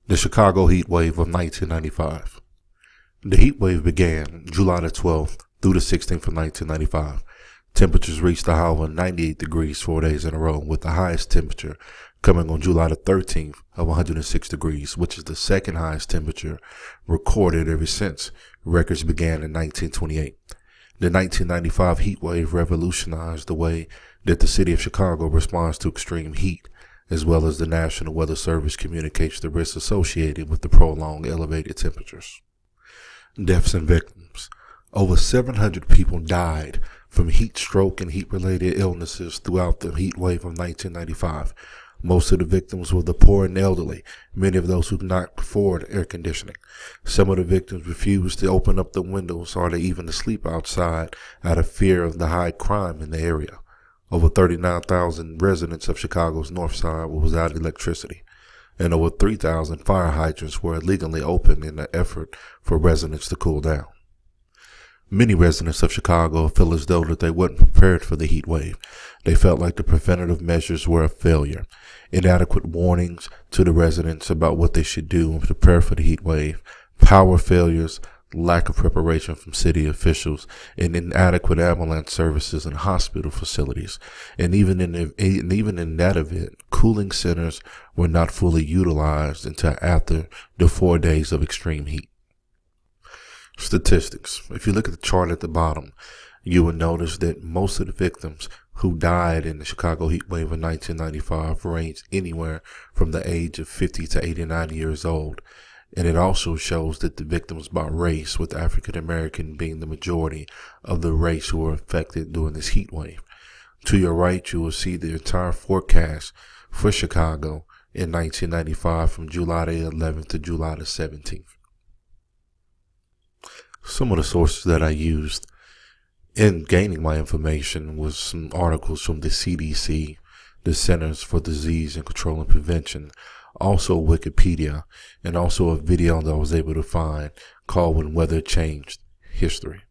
The Chicago heat wave of 1995. The heat wave began July the 12th through the 16th of 1995. Temperatures reached a high of 98 degrees 4 days in a row, with the highest temperature coming on July the 13th of 106 degrees, which is the second highest temperature recorded ever since records began in 1928. The 1995 heat wave revolutionized the way that the city of Chicago responds to extreme heat, as well as the National Weather Service communicates the risks associated with the prolonged elevated temperatures. Deaths and victims. Over 700 people died from heat stroke and heat-related illnesses throughout the heat wave of 1995. Most of the victims were the poor and elderly, many of those who could not afford air conditioning. Some of the victims refused to open up the windows or even to sleep outside out of fear of the high crime in the area. Over 39,000 residents of Chicago's North Side were without electricity, and over 3,000 fire hydrants were illegally opened in an effort for residents to cool down. Many residents of Chicago feel as though that they weren't prepared for the heat wave. They felt like the preventative measures were a failure. Inadequate warnings to the residents about what they should do and prepare for the heat wave, power failures, lack of preparation from city officials, and inadequate ambulance services and hospital facilities. And even in that event, cooling centers were not fully utilized until after the 4 days of extreme heat. Statistics. If you look at the chart at the bottom, you will notice that most of the victims who died in the Chicago heat wave of 1995 ranged anywhere from the age of 50 to 89 years old. And it also shows that the victims by race, with African American being the majority of the race who were affected during this heat wave. To your right, you will see the entire forecast for Chicago in 1995 from July the 11th to July the 17th. Some of the sources that I used in gaining my information was some articles from the CDC, the Centers for Disease and Control and Prevention, also Wikipedia, and also a video that I was able to find called When Weather Changed History.